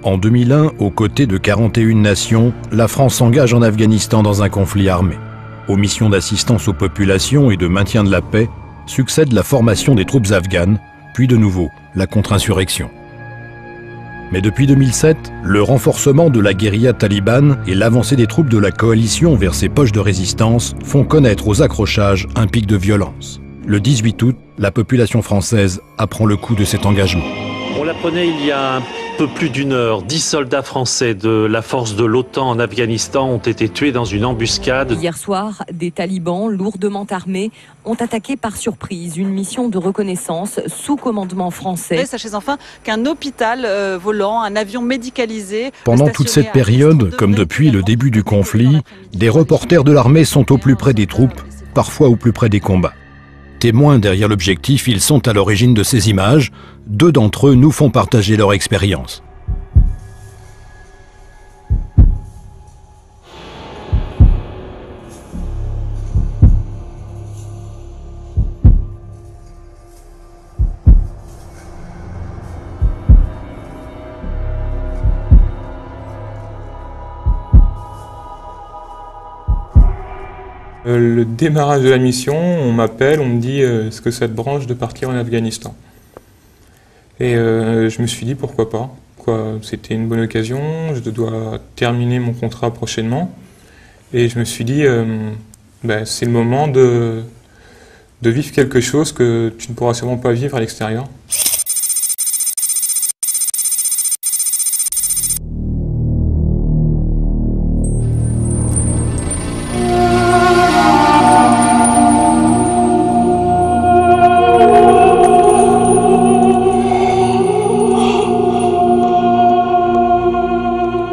En 2001, aux côtés de 41 nations, la France s'engage en Afghanistan dans un conflit armé. Aux missions d'assistance aux populations et de maintien de la paix succède la formation des troupes afghanes, puis de nouveau la contre-insurrection. Mais depuis 2007, le renforcement de la guérilla talibane et l'avancée des troupes de la coalition vers ses poches de résistance font connaître aux accrochages un pic de violence. Le 18 août, la population française apprend le coup de cet engagement. On l'apprenait il y a un peu plus d'une heure. 10 soldats français de la force de l'OTAN en Afghanistan ont été tués dans une embuscade. Hier soir, des talibans lourdement armés ont attaqué par surprise une mission de reconnaissance sous commandement français. Sachez enfin qu'un hôpital volant, un avion médicalisé... Pendant toute cette période, comme depuis le début du conflit, des reporters de l'armée sont au plus près des troupes, parfois au plus près des combats. Témoins derrière l'objectif, ils sont à l'origine de ces images. 2 d'entre eux nous font partager leur expérience. Le démarrage de la mission, on m'appelle, on me dit est-ce que ça te branche de partir en Afghanistan? Et je me suis dit pourquoi pas. C'était une bonne occasion, je dois terminer mon contrat prochainement. Et je me suis dit c'est le moment de vivre quelque chose que tu ne pourras sûrement pas vivre à l'extérieur.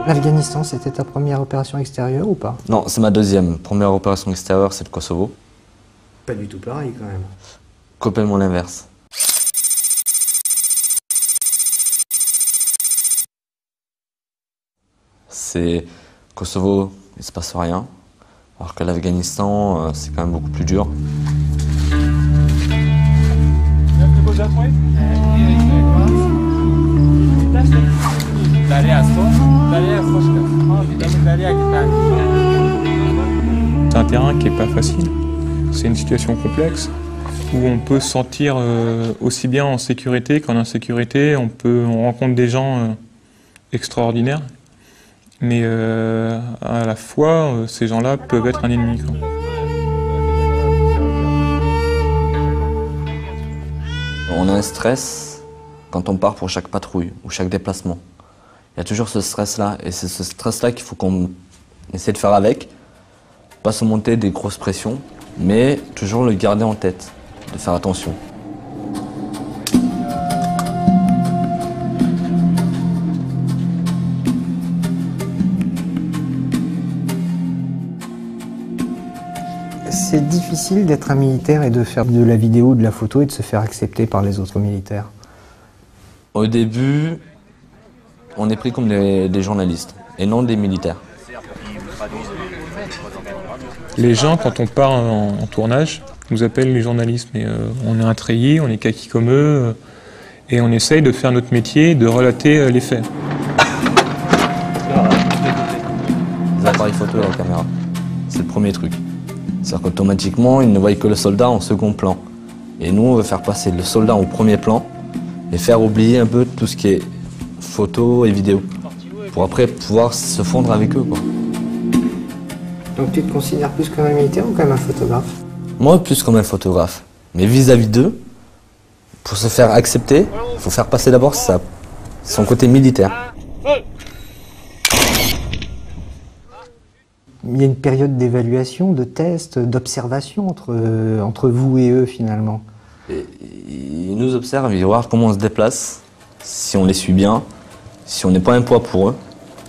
L'Afghanistan, c'était ta première opération extérieure ou pas? Non, c'est ma deuxième. Première opération extérieure, c'est le Kosovo. Pas du tout pareil quand même. Complètement l'inverse. C'est Kosovo, il ne se passe rien. Alors que l'Afghanistan, c'est quand même beaucoup plus dur. C'est un terrain qui n'est pas facile, c'est une situation complexe où on peut se sentir aussi bien en sécurité qu'en insécurité, on rencontre des gens extraordinaires, mais à la fois ces gens-là peuvent être un ennemi. On a un stress quand on part pour chaque patrouille ou chaque déplacement. Il y a toujours ce stress-là, et c'est ce stress-là qu'il faut qu'on essaie de faire avec. Pas se monter des grosses pressions, mais toujours le garder en tête, de faire attention. C'est difficile d'être un militaire et de faire de la vidéo, de la photo et de se faire accepter par les autres militaires. Au début, on est pris comme des journalistes et non des militaires. Les gens, quand on part en tournage, nous appellent les journalistes, mais on est un treillis, on est kaki comme eux, et on essaye de faire notre métier, de relater les faits. Les appareils photo et la caméra, c'est le premier truc. C'est-à-dire qu'automatiquement, ils ne voient que le soldat en second plan. Et nous, on veut faire passer le soldat au premier plan et faire oublier un peu tout ce qui est photo et vidéo, pour après pouvoir se fondre avec eux, quoi. Donc tu te considères plus comme un militaire ou comme un photographe? Moi, plus comme un photographe. Mais vis-à-vis d'eux, pour se faire accepter, il faut faire passer d'abord son côté militaire. Il y a une période d'évaluation, de test, d'observation entre vous et eux finalement. Et ils nous observent, ils voient comment on se déplace, si on les suit bien, si on n'est pas un poids pour eux.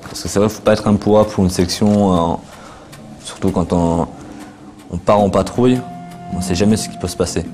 Parce que c'est vrai, il ne faut pas être un poids pour une section, surtout quand on part en patrouille, on ne sait jamais ce qui peut se passer.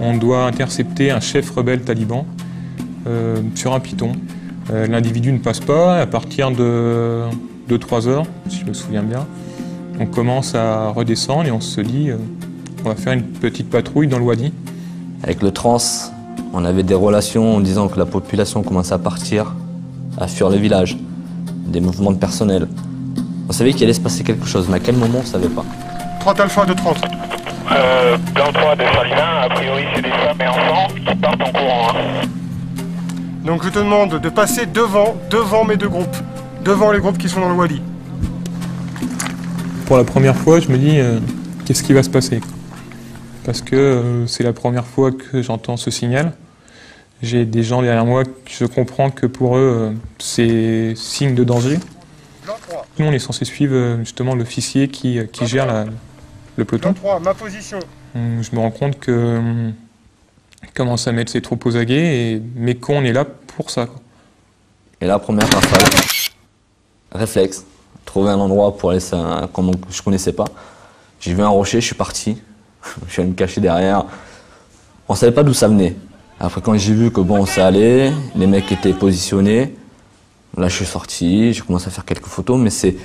On doit intercepter un chef rebelle taliban sur un piton. L'individu ne passe pas, à partir de 2-3 heures, si je me souviens bien. On commence à redescendre et on se dit on va faire une petite patrouille dans le Wadi. Avec le trans, on avait des relations en disant que la population commençait à partir, à fuir le village, des mouvements de personnel. On savait qu'il allait se passer quelque chose, mais à quel moment on ne savait pas. 30 Alpha de 30. Plan 3 de Salivin, a priori c'est des femmes et enfants qui partent en courant. Hein. Donc je te demande de passer devant mes deux groupes, devant les groupes qui sont dans le Wadi. Pour la première fois, je me dis, qu'est-ce qui va se passer? Parce que c'est la première fois que j'entends ce signal. J'ai des gens derrière moi, je comprends que pour eux, c'est signe de danger. Nous, on est censé suivre justement l'officier qui gère le peloton. 23, ma position. Je me rends compte que commence à mettre ses troupes aux aguets, mais qu'on est là pour ça. Et la première rafale, réflexe, trouver un endroit pour aller comme je connaissais pas. J'ai vu un rocher, je suis parti, je suis allé me cacher derrière. On savait pas d'où ça venait. Après quand j'ai vu que bon ça allait, les mecs étaient positionnés, là je suis sorti, j'ai commencé à faire quelques photos, mais c'est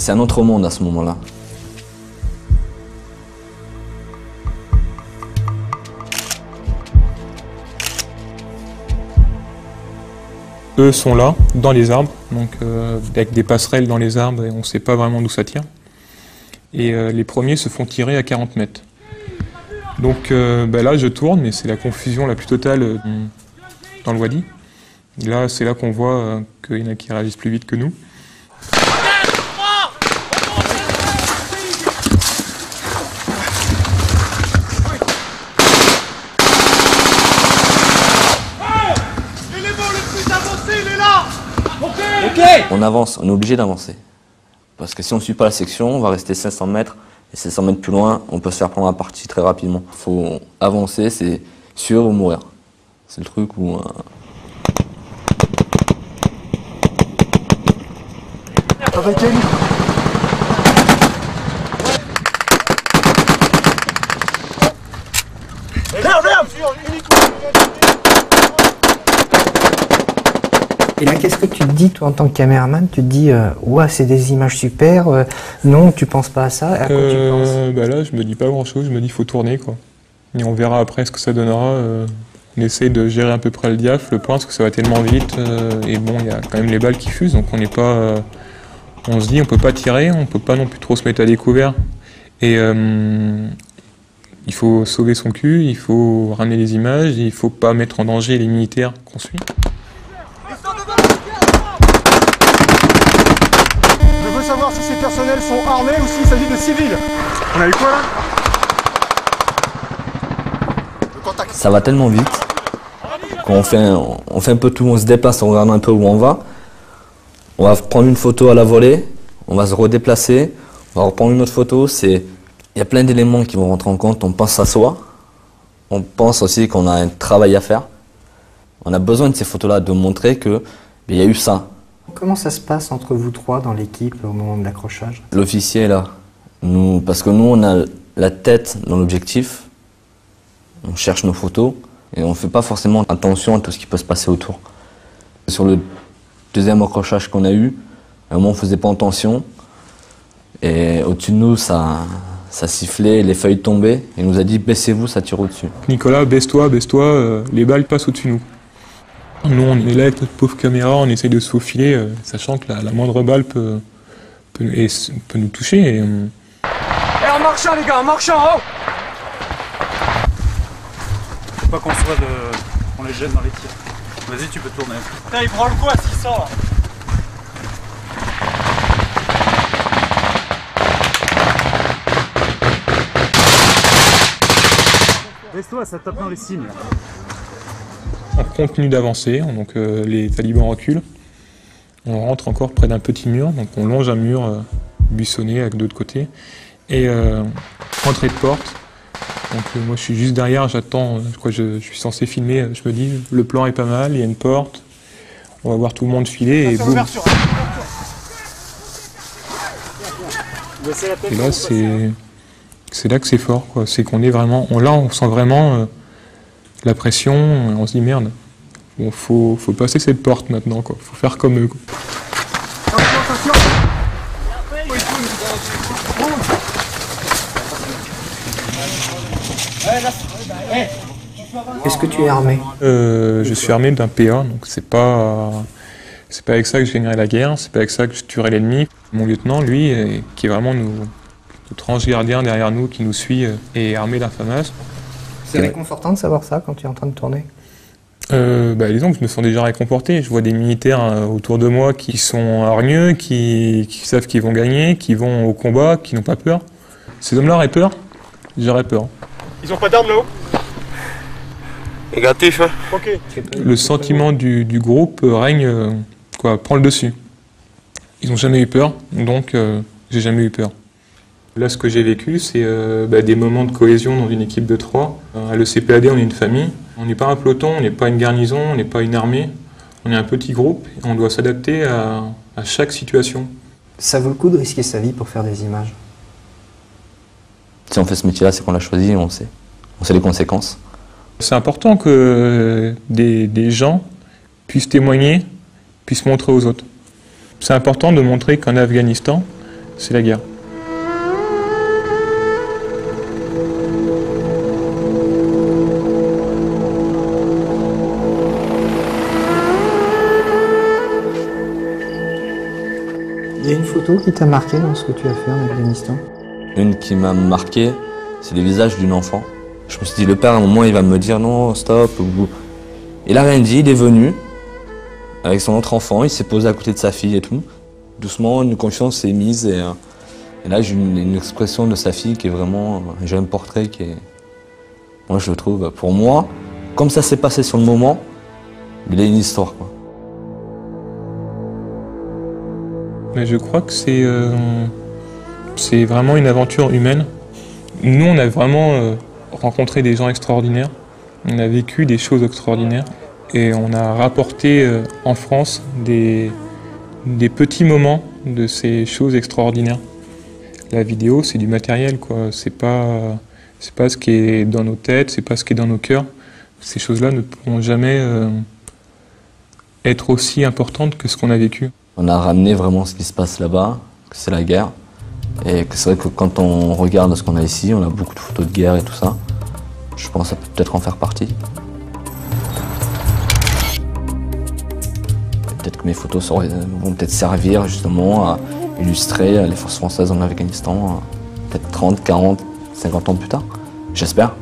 un autre monde à ce moment-là. Eux sont là, dans les arbres, donc avec des passerelles dans les arbres et on ne sait pas vraiment d'où ça tire. Et les premiers se font tirer à 40 mètres. Donc là je tourne, mais c'est la confusion la plus totale dans le Wadi. Là c'est là qu'on voit qu'il y en a qui réagissent plus vite que nous. On avance, on est obligé d'avancer. Parce que si on ne suit pas la section, on va rester 500 mètres. Et 500 mètres plus loin, on peut se faire prendre la partie très rapidement. Il faut avancer, c'est suivre ou mourir. C'est le truc où... Et là, qu'est-ce que tu te dis, toi, en tant que caméraman? Tu te dis, ouais, c'est des images super, non, tu penses pas à ça? À quoi tu penses? Là, je me dis pas grand-chose, je me dis, il faut tourner, quoi. Et on verra après ce que ça donnera. On essaye de gérer à peu près le diaph, le point, parce que ça va tellement vite. Et bon, il y a quand même les balles qui fusent, donc on n'est pas... on se dit, on peut pas tirer, on peut pas non plus trop se mettre à découvert. Et il faut sauver son cul, il faut ramener les images, il faut pas mettre en danger les militaires qu'on suit. Je veux savoir si ces personnels sont armés ou s'il s'agit de civils. On a eu quoi là? Ça va tellement vite qu'on fait un peu tout, on se déplace, on regarde un peu où on va. On va prendre une photo à la volée, on va se redéplacer, on va reprendre une autre photo. Il y a plein d'éléments qui vont rentrer en compte. On pense à soi, on pense aussi qu'on a un travail à faire. On a besoin de ces photos-là, de montrer qu'il y a eu ça. Comment ça se passe entre vous trois dans l'équipe au moment de l'accrochage? L'officier est là, parce que nous on a la tête dans l'objectif, on cherche nos photos et on ne fait pas forcément attention à tout ce qui peut se passer autour. Sur le deuxième accrochage qu'on a eu, à un moment on ne faisait pas attention et au-dessus de nous ça sifflait, les feuilles tombaient et il nous a dit baissez-vous, ça tire au-dessus. Nicolas, baisse-toi, les balles passent au-dessus de nous. Nous, on est là avec notre pauvre caméra, on essaye de se faufiler, sachant que la moindre balle peut nous toucher. Et en marchant, les gars, en marchant, oh! Faut pas qu'on les gêne dans les tirs. Vas-y, tu peux tourner. Putain, il prend le quoi, 600 là? Baisse-toi, ça tape dans les cimes là. on continue d'avancer, donc les talibans reculent. On rentre encore près d'un petit mur, donc on longe un mur buissonné avec d'autres côtés. Et entrée de porte. Donc moi je suis juste derrière, j'attends, je suis censé filmer, je me dis le plan est pas mal, il y a une porte, on va voir tout le monde filer et boum. Et là c'est là que c'est fort, quoi. C'est qu'on est vraiment, là on sent vraiment la pression, on se dit merde, bon, faut passer cette porte maintenant, quoi. Faut faire comme eux, quoi. Est-ce que tu es armé? Je suis armé d'un PA, donc c'est pas avec ça que je gagnerai la guerre, c'est pas avec ça que je tuerai l'ennemi. Mon lieutenant, lui, qui est vraiment notre ange gardien derrière nous, qui nous suit, est armé d'un FAMAS. C'est réconfortant de savoir ça quand tu es en train de tourner? Disons que je me sens déjà réconforté. Je vois des militaires autour de moi qui sont hargneux, qui savent qu'ils vont gagner, qui vont au combat, qui n'ont pas peur. Ces hommes-là auraient peur? J'aurais peur. Ils ont pas d'armes là-haut? Négatif, hein? Ok. Le sentiment du groupe règne, prend le dessus. Ils n'ont jamais eu peur, donc j'ai jamais eu peur. Là, ce que j'ai vécu, c'est des moments de cohésion dans une équipe de 3. À l'ECPAD, on est une famille. On n'est pas un peloton, on n'est pas une garnison, on n'est pas une armée. On est un petit groupe et on doit s'adapter à chaque situation. Ça vaut le coup de risquer sa vie pour faire des images? Si on fait ce métier-là, c'est qu'on l'a choisi, on sait les conséquences. C'est important que des gens puissent témoigner, puissent montrer aux autres. C'est important de montrer qu'en Afghanistan, c'est la guerre. Il y a une photo qui t'a marqué dans ce que tu as fait en Afghanistan? Une qui m'a marqué, c'est le visage d'une enfant. Je me suis dit, le père, à un moment, il va me dire non, stop. Il a rien dit, il est venu avec son autre enfant, il s'est posé à côté de sa fille et tout. Doucement, une confiance s'est mise et là, j'ai une expression de sa fille qui est vraiment, j'ai un portrait qui est, moi je le trouve, pour moi, comme ça s'est passé sur le moment, il a une histoire, quoi. Mais je crois que c'est vraiment une aventure humaine. Nous, on a vraiment rencontré des gens extraordinaires, on a vécu des choses extraordinaires et on a rapporté en France des petits moments de ces choses extraordinaires. La vidéo, c'est du matériel, quoi. C'est pas ce qui est dans nos têtes, c'est pas ce qui est dans nos cœurs. Ces choses-là ne pourront jamais être aussi importantes que ce qu'on a vécu. On a ramené vraiment ce qui se passe là-bas, que c'est la guerre. Et que c'est vrai que quand on regarde ce qu'on a ici, on a beaucoup de photos de guerre et tout ça. Je pense que ça peut peut-être en faire partie. Peut-être que mes photos vont peut-être servir justement à illustrer les forces françaises en Afghanistan, peut-être 30, 40, 50 ans plus tard. J'espère.